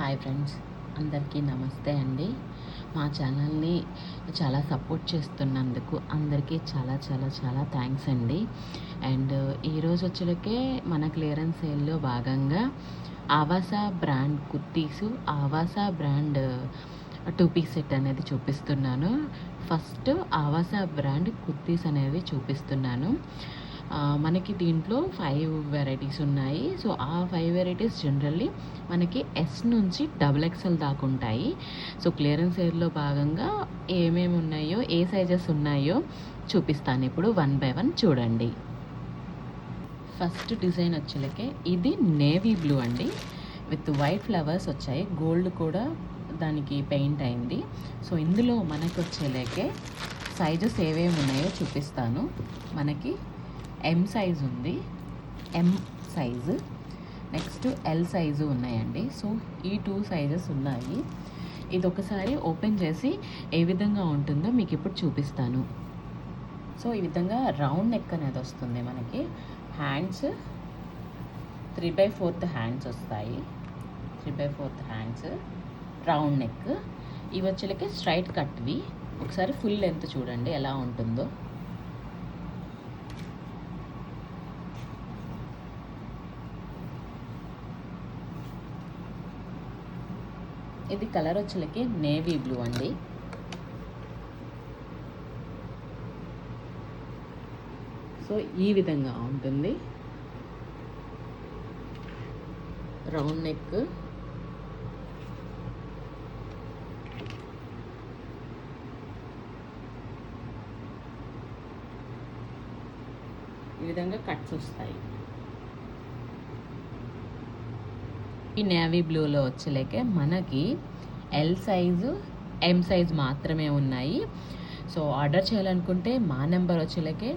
Hi friends, అందరికీ నమస్తే అండి. మా ఛానల్ని చాలా సపోర్ట్ చేస్తున్నందుకు అందరికీ చాలా చాలా చాలా థ్యాంక్స్ అండి. అండ్ ఈరోజు వచ్చేలకే మన క్లియరెన్స్ సేల్లో భాగంగా Avasa brand kurtis, Avasa brand 2 piece set అనేది చూపిస్తున్నాను. ఫస్ట్ ఆవాసా బ్రాండ్ కుర్తీస్ అనేవి చూపిస్తున్నాను. మనకి దీంట్లో 5 వెరైటీస్ ఉన్నాయి. సో ఆ 5 వెరైటీస్ జనరల్లీ మనకి ఎస్ నుంచి XXL దాకా ఉంటాయి. సో క్లియరెన్స్ సేల్లో భాగంగా ఏమేమి ఉన్నాయో, ఏ సైజెస్ ఉన్నాయో చూపిస్తాను ఇప్పుడు వన్ బై వన్ చూడండి. ఫస్ట్ డిజైన్ వచ్చేలకే ఇది నేవీ బ్లూ అండి, విత్ వైట్ ఫ్లవర్స్ వచ్చాయి, గోల్డ్ కూడా దానికి పెయింట్ అయింది. సో ఇందులో మనకు వచ్చేలేకే సైజెస్ ఏవేమి ఉన్నాయో చూపిస్తాను. మనకి M సైజ్ ఉంది, M size, next L size ఉన్నాయండి. సో ఈ 2 సైజెస్ ఉన్నాయి. ఇది ఒకసారి ఓపెన్ చేసి ఏ విధంగా ఉంటుందో మీకు ఇప్పుడు చూపిస్తాను. సో ఈ విధంగా రౌండ్ నెక్ అనేది వస్తుంది. మనకి హ్యాండ్స్ 3/4 హ్యాండ్స్ వస్తాయి, 3/4 హ్యాండ్స్, రౌండ్ నెక్. ఇవి వచ్చేలకి స్ట్రైట్ కట్వి. ఒకసారి ఫుల్ లెంత్ చూడండి ఎలా ఉంటుందో. ఇది కలర్ వచ్చేలకి నేవీ బ్లూ అండి. సో ఈ విధంగా ఉంటుంది. రౌండ్ నెక్, ఈ విధంగా కట్స్ వస్తాయి. ఈ నేవీ బ్లూలో వచ్చేలేకే మనకి ఎల్ సైజు, M సైజ్ మాత్రమే ఉన్నాయి. సో ఆర్డర్ చేయాలనుకుంటే మా నెంబర్ వచ్చేలేకే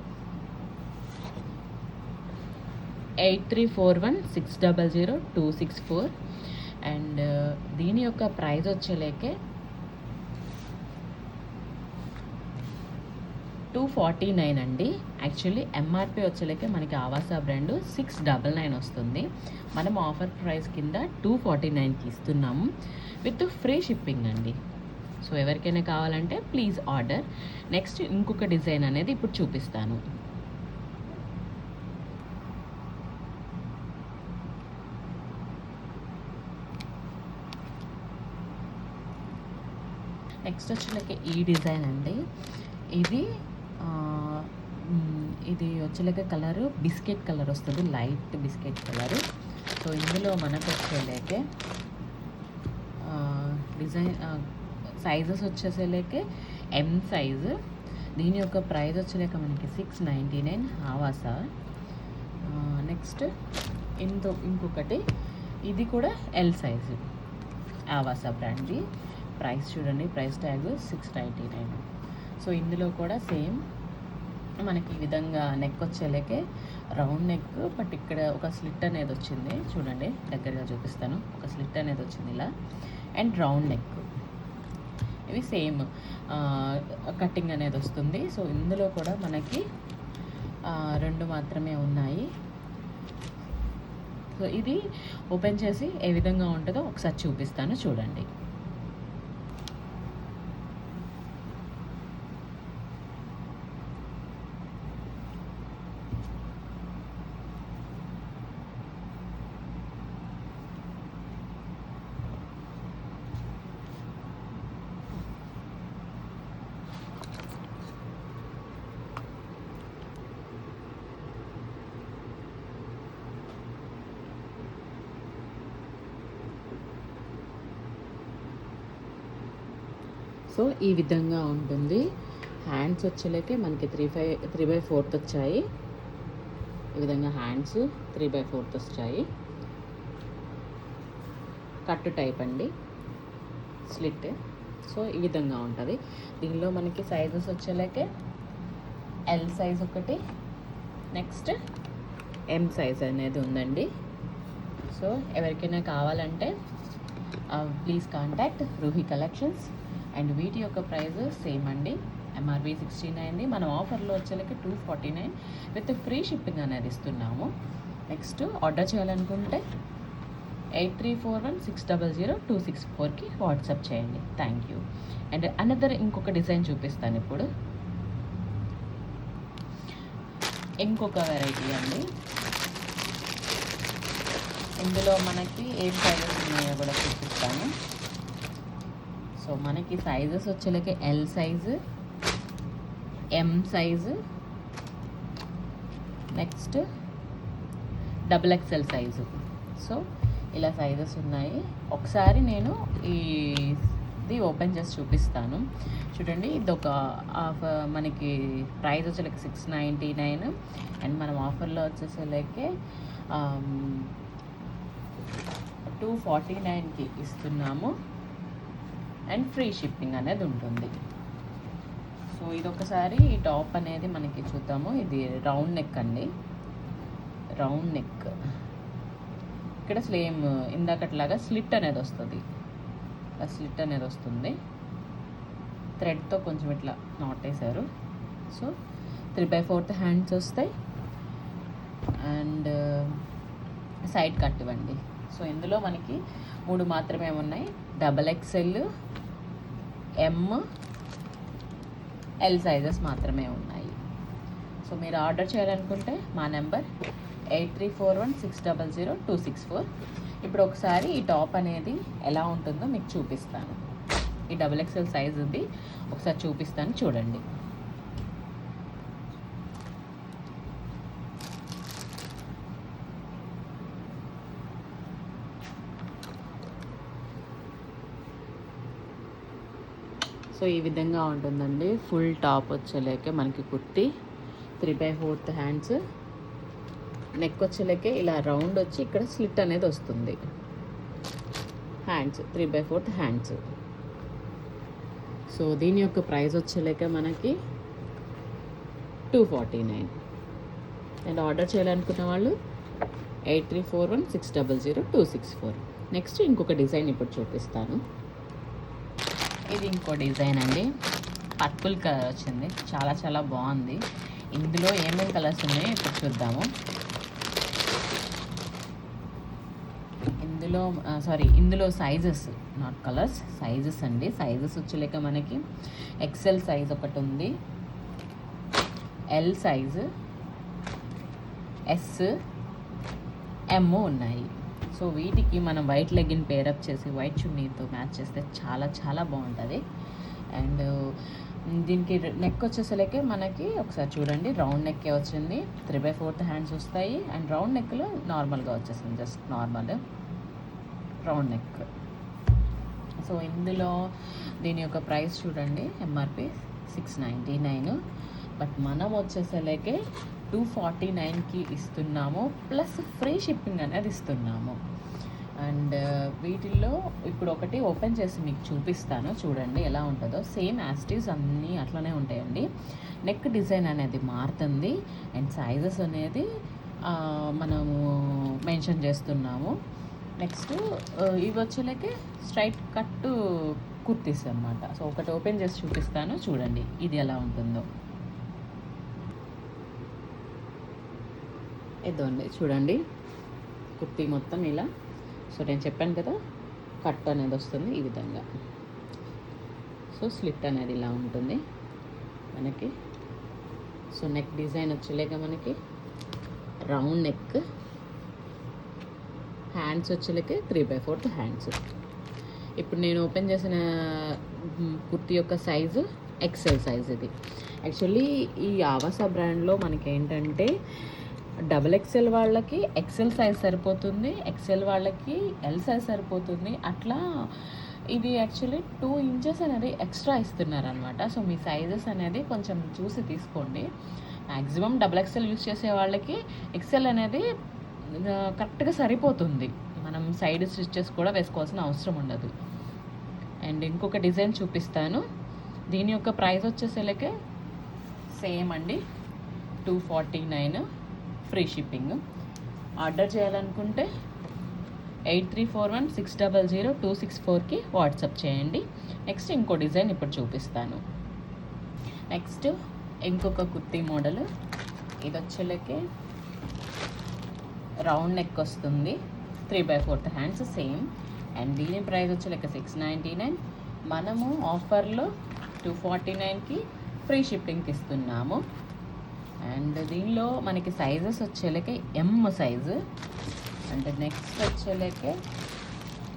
8341600264. అండ్ దీని యొక్క ప్రైస్ వచ్చేలేకే 249 అండి. యాక్చువల్లీ MRP వచ్చేలేకే మనకి ఆవాసా బ్రాండ్ 699 వస్తుంది. మనం ఆఫర్ ప్రైస్ కింద 249కి ఇస్తున్నాము, విత్ ఫ్రీ షిప్పింగ్ అండి. సో ఎవరికైనా కావాలంటే ప్లీజ్ ఆర్డర్. నెక్స్ట్ ఇంకొక డిజైన్ అనేది ఇప్పుడు చూపిస్తాను. నెక్స్ట్ వచ్చేలకి ఈ డిజైన్ అండి. ఇది వచ్చేలాగా కలరు బిస్కెట్ కలర్ వస్తుంది, లైట్ బిస్కెట్ కలరు. సో ఇందులో మనకు వచ్చేలాగే డిజైన్ సైజెస్ వచ్చేసేలాగే M సైజు. దీని యొక్క ప్రైస్ వచ్చేలాక మనకి 699 ఆవాసా. నెక్స్ట్ ఇంకొకటి ఇది కూడా L సైజు, ఆవాసా బ్రాండ్ది. ప్రైస్ చూడండి, ప్రైస్ ట్యాగ్ 699. సో ఇందులో కూడా సేమ్ మనకి ఈ విధంగా నెక్ వచ్చేలేకే రౌండ్ నెక్, బట్ ఇక్కడ ఒక స్లిట్ అనేది వచ్చింది. చూడండి, దగ్గరగా చూపిస్తాను. ఒక స్లిట్ అనేది వచ్చింది ఇలా, అండ్ రౌండ్ నెక్. ఇవి సేమ్ కటింగ్ అనేది వస్తుంది. సో ఇందులో కూడా మనకి 2 మాత్రమే ఉన్నాయి. సో ఇది ఓపెన్ చేసి ఏ విధంగా ఉంటుందో ఒకసారి చూపిస్తాను, చూడండి. సో ఈ విధంగా ఉంటుంది. హ్యాండ్స్ వచ్చేలేకే మనకి 3/4 వచ్చాయి. ఈ విధంగా హ్యాండ్స్ 3/4 వచ్చాయి. కట్ టైప్ అండి, స్లిట్. సో ఈ విధంగా ఉంటుంది. దీనిలో మనకి సైజెస్ వచ్చేలేకే L సైజ్ ఒకటి, నెక్స్ట్ M సైజ్ అనేది ఉందండి. సో ఎవరికైనా కావాలంటే please contact Ruhi collections. And వీటి యొక్క ప్రైస్ సేమ్ అండి, MRP 69. మనం ఆఫర్లో వచ్చేలకి 249 విత్ ఫ్రీ షిప్పింగ్ అనేది ఇస్తున్నాము. నెక్స్ట్ ఆర్డర్ చేయాలనుకుంటే 8341600264కి వాట్సాప్ చేయండి. Thank you. అండ్ అనదర్ ఇంకొక డిజైన్ చూపిస్తాను ఇప్పుడు. ఇంకొక వెరైటీ అండి. ఇందులో మనకి ఏం సైజెస్ ఉన్నాయో కూడా చూపిస్తాను. సో మనకి సైజెస్ వచ్చేలకి L size, M size, next XXL size. So ఇలా సైజెస్ ఉన్నాయి. ఒకసారి నేను ఇది ఓపెన్ చేసి చూపిస్తాను. చూడండి, ఇది ఒక మనకి ప్రైస్ వచ్చేలకి 699 అండ్ మనం ఆఫర్లో వచ్చేసరికి 249కి ఇస్తున్నాము అండ్ ఫ్రీ షిప్పింగ్ అనేది ఉంటుంది. సో ఇది ఒకసారి ఈ టాప్ అనేది మనకి చూద్దాము. ఇది రౌండ్ నెక్ అండి, రౌండ్ నెక్. ఇక్కడ స్లేమ్ ఇందాకట్లాగా స్లిట్ అనేది వస్తుంది, స్లిట్ అనేది వస్తుంది. థ్రెడ్తో కొంచెం ఇట్లా నాట్ వేసారు. సో 3/4 హ్యాండ్స్ వస్తాయి అండ్ సైడ్ కట్ ఇవ్వండి. సో ఇందులో మనకి 3 మాత్రమే ఉన్నాయి. XXL, M, L సైజెస్ మాత్రమే ఉన్నాయి. సో మీరు ఆర్డర్ చేయాలనుకుంటే మా నెంబర్ 8341600264. ఇప్పుడు ఒకసారి ఈ టాప్ అనేది ఎలా ఉంటుందో మీకు చూపిస్తాను. ఈ XXL సైజ్ ఉంది, ఒకసారి చూపిస్తాను చూడండి. సో ఈ విధంగా ఉంటుందండి. ఫుల్ టాప్ వచ్చేలేకే మనకి కుర్తి, 3/4 హ్యాండ్స్, నెక్ వచ్చేలేకే ఇలా రౌండ్ వచ్చి ఇక్కడ స్లిట్ అనేది వస్తుంది. Hands 3/4 hands. సో దీని యొక్క ప్రైస్ వచ్చేలేక మనకి 249 అండ్ ఆర్డర్ చేయాలనుకున్న వాళ్ళు 8341600264. నెక్స్ట్ ఇంకొక డిజైన్ ఇప్పుడు చూపిస్తాను. ఇది ఇంకో డిజైన్ అండి. పర్పుల్ కలర్ వచ్చింది, చాలా చాలా బాగుంది. ఇందులో ఏమేమి కలర్స్ ఉన్నాయో ఇప్పుడు చూద్దాము. ఇందులో సైజెస్, నాట్ కలర్స్, సైజెస్ అండి. సైజెస్ వచ్చేలేక మనకి XL సైజ్ ఒకటి ఉంది, L సైజు, S, M ఉన్నాయి. సో వీటికి మనం వైట్ లెగ్గిన్ పేరప్ చేసి వైట్ చున్నీతో మ్యాచ్ చేస్తే చాలా చాలా బాగుంటుంది. అండ్ దీనికి నెక్ వచ్చేసరికి మనకి ఒకసారి చూడండి, రౌండ్ నెక్కే వచ్చింది. 3/4 హ్యాండ్స్ వస్తాయి అండ్ రౌండ్ నెక్లో నార్మల్గా వచ్చేసింది, just normal round neck. So ఇందులో దీని యొక్క ప్రైస్ చూడండి, MRP 699 బట్ మనం వచ్చేసరికి 249కి ఇస్తున్నాము, ప్లస్ ఫ్రీ షిప్పింగ్ అనేది ఇస్తున్నాము. అండ్ వీటిల్లో ఇప్పుడు ఒకటి ఓపెన్ చేసి మీకు చూపిస్తాను, చూడండి ఎలా ఉంటుందో. సేమ్ యాస్టీస్ అన్నీ అట్లనే ఉంటాయండి. నెక్ డిజైన్ అనేది మారుతుంది అండ్ సైజెస్ అనేది మనము మెన్షన్ చేస్తున్నాము. నెక్స్ట్ ఇవి వచ్చేలాగే స్ట్రైట్ కట్ కుర్తీస్ అన్నమాట. సో ఒకటి ఓపెన్ చేసి చూపిస్తాను, చూడండి ఇది ఎలా ఉంటుందో. ఇదండి చూడండి, కుర్తీ మొత్తం ఇలా. సో నేను చెప్పాను కదా, కట్ అనేది వస్తుంది ఈ విధంగా. సో స్లిట్ అనేది ఇలా ఉంటుంది మనకి. సో నెక్ డిజైన్ వచ్చేలేక మనకి రౌండ్ నెక్, హ్యాండ్స్ వచ్చేలేక 3/4 హ్యాండ్స్. ఇప్పుడు నేను ఓపెన్ చేసిన కుర్తీ యొక్క సైజు XL సైజ్. ఇది యాక్చువల్లీ ఈ ఆవాసా బ్రాండ్లో మనకి ఏంటంటే XXL వాళ్ళకి XL సైజ్ సరిపోతుంది, XL వాళ్ళకి L సైజ్ సరిపోతుంది. అట్లా ఇది యాక్చువల్లీ 2 ఇంచెస్ అనేది ఎక్స్ట్రా ఇస్తున్నారు అనమాట. సో మీ సైజెస్ అనేది కొంచెం చూసి తీసుకోండి. మ్యాక్సిమం XXL యూస్ చేసే వాళ్ళకి XL అనేది కరెక్ట్గా సరిపోతుంది, మనం సైడ్ స్టిచెస్ కూడా వేసుకోవాల్సిన అవసరం ఉండదు. అండ్ ఇంకొక డిజైన్ చూపిస్తాను. దీని యొక్క ప్రైస్ వచ్చేసరికి సేమ్ అండి, 249 ఫ్రీ షిప్పింగ్. ఆర్డర్ చేయాలనుకుంటే 8341600264కి వాట్సాప్ చేయండి. నెక్స్ట్ ఇంకో డిజైన్ ఇప్పుడు చూపిస్తాను. నెక్స్ట్ ఇంకొక కుర్తీ మోడల్. ఇది వచ్చేలకి రౌండ్ నెక్ వస్తుంది, 3/4 హ్యాండ్స్ సేమ్. అండ్ దీని ప్రైస్ వచ్చి లెక్క 699. మనము ఆఫర్లో 249కి ఫ్రీ షిప్పింగ్కి ఇస్తున్నాము. అండ్ దీనిలో మనకి సైజెస్ వచ్చేలకే ఎమ్ సైజు. అండ్ నెక్స్ట్ వచ్చేలకే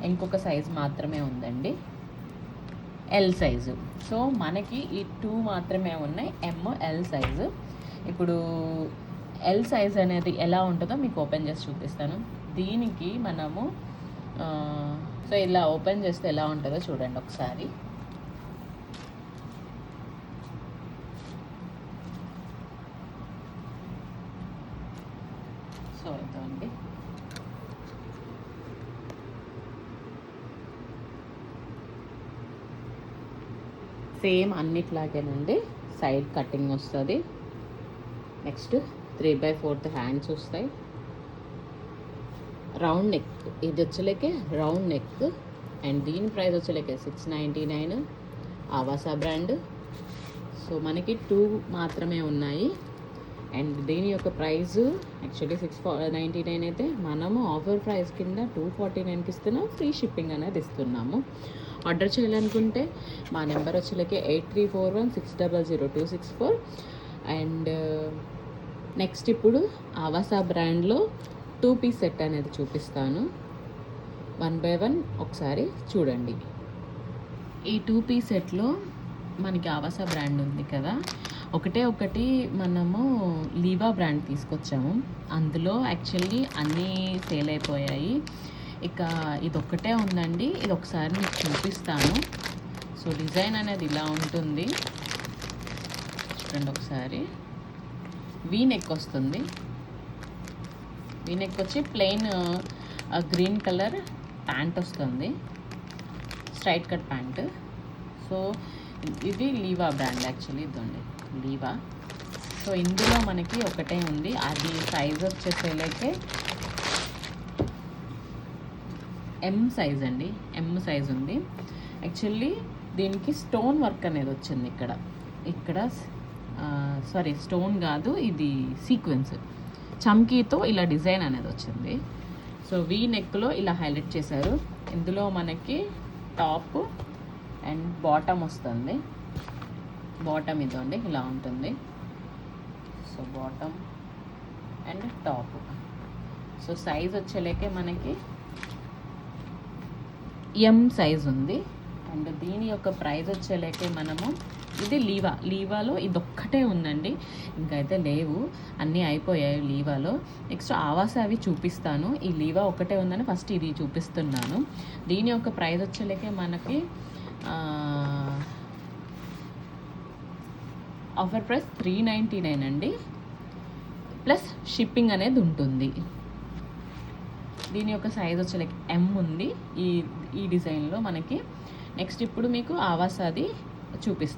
ఇంకొక సైజు మాత్రమే ఉందండి, ఎల్ సైజు. సో మనకి ఈ 2 మాత్రమే ఉన్నాయి, ఎల్ సైజు. ఇప్పుడు ఎల్ సైజ్ అనేది ఎలా ఉంటుందో మీకు ఓపెన్ చేసి చూపిస్తాను. దీనికి మనము సో ఇలా ఓపెన్ చేస్తే ఎలా ఉంటుందో చూడండి ఒకసారి. సో ఇదండి, సేమ్ అన్నిట్లాగేనండి. సైడ్ కటింగ్ వస్తుంది. నెక్స్ట్ 3/4 హ్యాండ్స్ వస్తాయి. రౌండ్ నెక్, ఇది వచ్చలేకే రౌండ్ నెక్. అండ్ దీని ప్రైస్ వచ్చలేకే 699, ఆవాసా బ్రాండ్. సో మనకి 2 మాత్రమే ఉన్నాయి. అండ్ దీని యొక్క ప్రైస్ యాక్చువల్లీ 699 అయితే మనము ఆఫర్ ప్రైస్ కింద 249కి ఇస్తున్నాం. ఫ్రీ షిప్పింగ్ అనేది ఇస్తున్నాము. ఆర్డర్ చేయాలనుకుంటే మా నెంబర్ వచ్చేలకే 8341600264. అండ్ నెక్స్ట్ ఇప్పుడు ఆవాసా బ్రాండ్లో 2 పీస్ సెట్ అనేది చూపిస్తాను. 1 by 1 ఒకసారి చూడండి. ఈ 2 పీస్ సెట్లో మనకి ఆవాసా బ్రాండ్ ఉంది కదా, ఒకటి మనము లీవా బ్రాండ్ తీసుకొచ్చాము. అందులో యాక్చువల్లీ అన్నీ సేల్ అయిపోయాయి. ఇక ఇదొక్కటే ఉందండి, ఇది ఒకసారి మీకు చూపిస్తాను. సో డిజైన్ అనేది ఇలా ఉంటుంది చూడండి ఒకసారి. వీ నెక్ వస్తుంది. వీ నెక్ వచ్చి ప్లెయిన్ గ్రీన్ కలర్ ప్యాంట్ వస్తుంది, స్ట్రైట్ కట్ ప్యాంట్. సో ఇది లీవా బ్రాండ్ యాక్చువల్లీ, ఇదండి లీవా. సో ఇందులో మనకి ఒకటే ఉంది, అది సైజ్ వచ్చేసేలకే ఎమ్ సైజ్ అండి, ఎమ్ సైజ్ ఉంది. యాక్చువల్లీ దీనికి స్టోన్ వర్క్ అనేది వచ్చింది ఇక్కడ సారీ స్టోన్ కాదు, ఇది సీక్వెన్స్ చమ్కీతో ఇలా డిజైన్ అనేది వచ్చింది. సో వీ నెక్లో ఇలా హైలైట్ చేశారు. ఇందులో మనకి టాప్ అండ్ బాటమ్ వస్తుంది. బాటమ్ ఇదండి ఇలా ఉంటుంది. So bottom and top. So size వచ్చేలేకే మనకి ఎమ్ సైజ్ ఉంది. అండ్ దీని యొక్క ప్రైస్ వచ్చేలేకే మనము, ఇది లీవాలో ఇదొక్కటే ఉందండి, ఇంకైతే లేవు, అన్నీ అయిపోయాయి లీవాలో. నెక్స్ట్ ఆవాసా అవి చూపిస్తాను. ఈ లీవా ఒకటే ఉందని ఫస్ట్ ఇది చూపిస్తున్నాను. దీని యొక్క ప్రైస్ వచ్చేలేకే మనకి ఆఫర్ ప్రైస్ 399 అండి, ప్లస్ షిప్పింగ్ అనేది ఉంటుంది. దీని యొక్క సైజ్ వచ్చేలేక ఎమ్ ఉంది ఈ డిజైన్లో మనకి. నెక్స్ట్ ఇప్పుడు మీకు ఆవాసాది చూపిస్తాను.